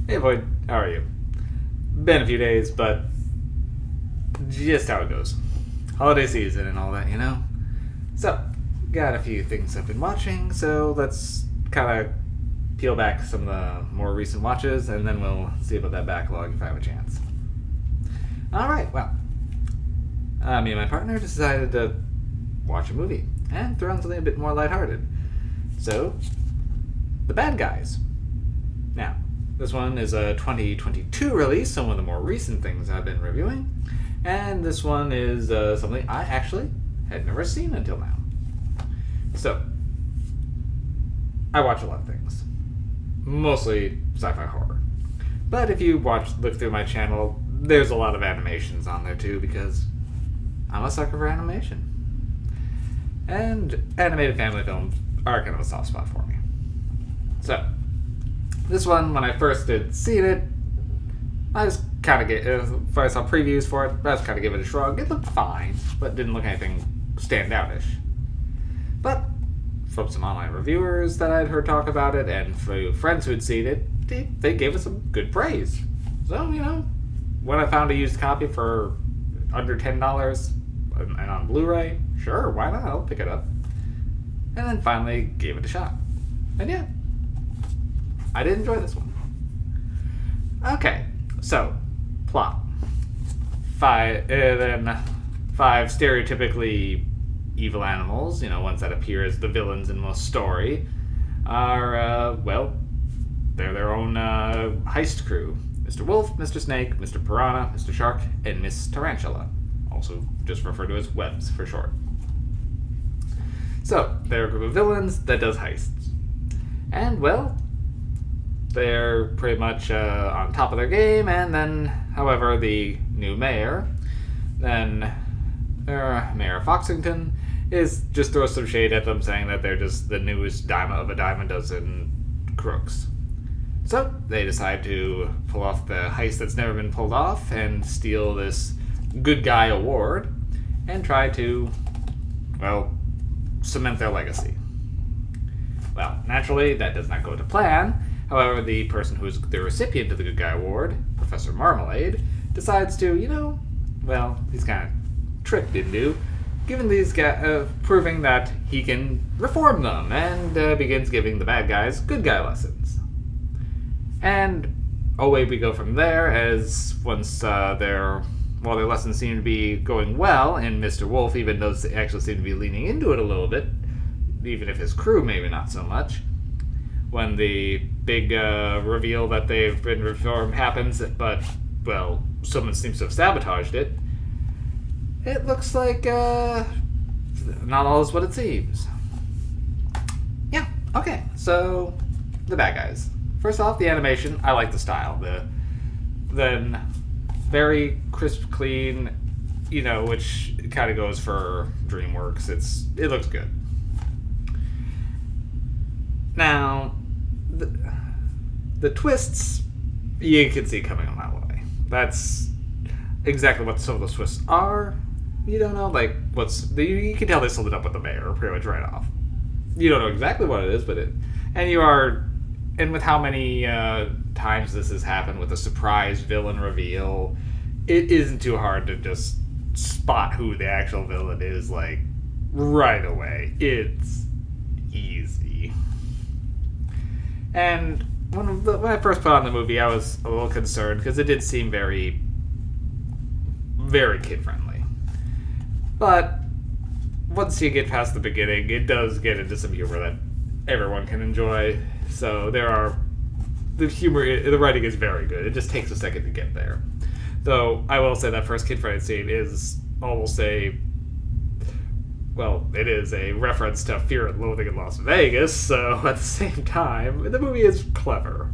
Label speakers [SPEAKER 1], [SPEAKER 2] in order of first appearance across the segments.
[SPEAKER 1] Hey Void, how are you? Been a few days, but just how it goes. Holiday season and all that, you know? So, got a few things I've been watching, so let's kind of peel back some of the more recent watches, and then we'll see about that backlog if I have a chance. Alright, well, me and my partner decided to watch a movie and throw on something a bit more lighthearted. So, The Bad Guys. Now, this one is a 2022 release, so one of the more recent things I've been reviewing. And this one is something I actually had never seen until now. So, I watch a lot of things. Mostly sci-fi horror. But if you look through my channel, there's a lot of animations on there too, because I'm a sucker for animation. And animated family films are kind of a soft spot for me. So, this one, when I first did see it, I just kind of if I saw previews for it, I just kind of gave it a shrug. It looked fine, but didn't look anything standoutish. But from some online reviewers that I'd heard talk about it, and from friends who had seen it, they gave it some good praise. So, when I found a used copy for under $10 and on Blu-ray, sure, why not? I'll pick it up. And then finally gave it a shot. And yeah, I did enjoy this one. Okay, so, plot. Five stereotypically evil animals, ones that appear as the villains in most story, are, they're their own heist crew. Mr. Wolf, Mr. Snake, Mr. Piranha, Mr. Shark, and Miss Tarantula. Also just referred to as Webs for short. So, they're a group of villains that does heists. And, they're pretty much on top of their game, and then, however, the new mayor, Mayor Foxington, just throws some shade at them, saying that they're just the newest diamond of a dime a dozen crooks. So, they decide to pull off the heist that's never been pulled off, and steal this good guy award, and try to, cement their legacy. Well, naturally, that does not go to plan. However, the person who's the recipient of the Good Guy Award, Professor Marmalade, decides to, he's kind of tricked into giving these guys, proving that he can reform them, and begins giving the bad guys good guy lessons. And away we go from there, as once their lessons seem to be going well, and Mr. Wolf even does actually seem to be leaning into it a little bit, even if his crew maybe not so much. When the big reveal that they've been reformed happens, but, someone seems to have sabotaged it, it looks like not all is what it seems. Yeah, okay, so the bad guys. First off, the animation, I like the style. Then very crisp, clean, which kind of goes for DreamWorks. It looks good. Now, the twists, you can see coming a mile away. That's exactly what some of those twists are. You don't know, you can tell they sold it up with the mayor pretty much right off. You don't know exactly what it is, and with how many times this has happened with a surprise villain reveal, it isn't too hard to just spot who the actual villain is, right away. It's easy. And when I first put on the movie, I was a little concerned because it did seem very, very kid-friendly. But once you get past the beginning, it does get into some humor that everyone can enjoy. So the writing is very good. It just takes a second to get there. Though I will say that first kid-friendly scene is almost it is a reference to Fear and Loathing in Las Vegas, so at the same time, the movie is clever.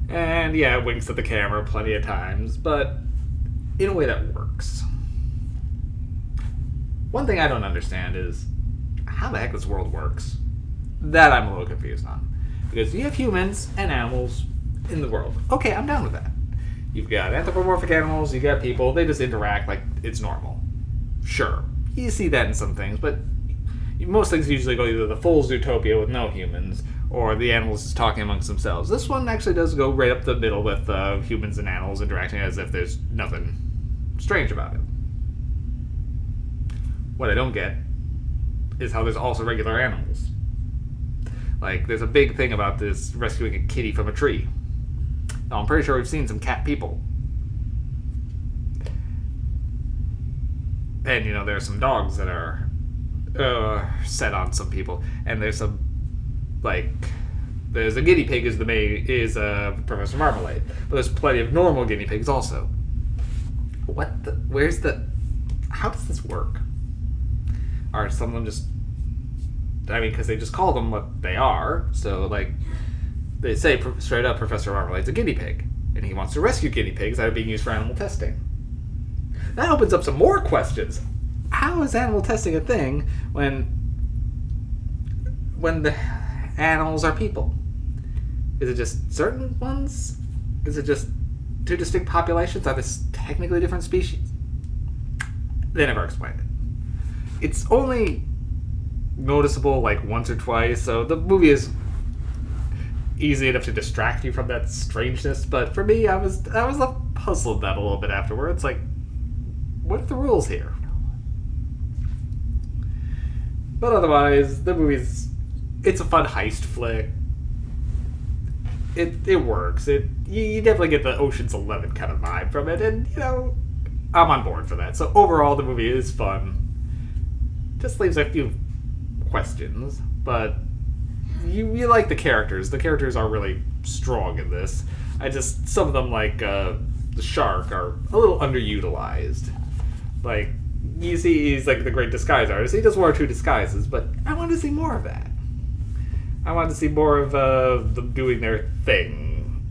[SPEAKER 1] And yeah, it winks at the camera plenty of times, but in a way that works. One thing I don't understand is how the heck this world works. That I'm a little confused on. Because you have humans and animals in the world. Okay, I'm down with that. You've got anthropomorphic animals, you got people, they just interact like it's normal. Sure. You see that in some things, but most things usually go either the full Zootopia with no humans, or the animals just talking amongst themselves. This one actually does go right up the middle with humans and animals interacting as if there's nothing strange about it. What I don't get is how there's also regular animals. Like, there's a big thing about this rescuing a kitty from a tree. Now, I'm pretty sure we've seen some cat people. And, there's some dogs that are set on some people. And there's some, there's a guinea pig is Professor Marmalade. But there's plenty of normal guinea pigs also. How does this work? Are some of them just... because they just call them what they are. So, they say straight up Professor Marmalade's a guinea pig. And he wants to rescue guinea pigs that are being used for animal testing. That opens up some more questions. How is animal testing a thing when the animals are people? Is it just certain ones? Is it just two distinct populations? Are this technically different species? They never explained it. It's only noticeable once or twice, so the movie is easy enough to distract you from that strangeness. But for me, I was puzzled that a little bit afterwards. What are the rules here? But otherwise, the it's a fun heist flick. It works. You definitely get the Ocean's 11 kind of vibe from it, and I'm on board for that. So overall, the movie is fun. Just leaves a few questions, but you like the characters. The characters are really strong in this. Some of them, the shark, are a little underutilized. You see he's the great disguise artist. He does one or two disguises, but I wanted to see more of that. I wanted to see more of them doing their thing.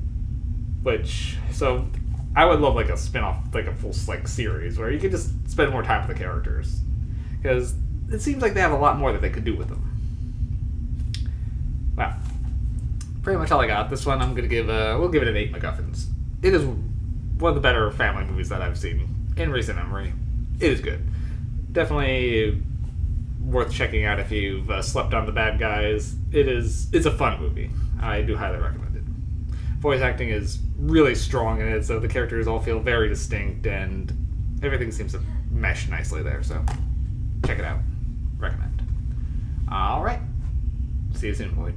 [SPEAKER 1] So I would love a spin-off, a full series where you could just spend more time with the characters. Because it seems like they have a lot more that they could do with them. Well, pretty much all I got. This one I'm going to give, we'll give it an 8 MacGuffins. It is one of the better family movies that I've seen in recent memory. It is good. Definitely worth checking out if you've slept on the bad guys. It's a fun movie. I do highly recommend it. Voice acting is really strong in it, so the characters all feel very distinct, and everything seems to mesh nicely there, so check it out. Recommend. Alright. See you soon, Boyd.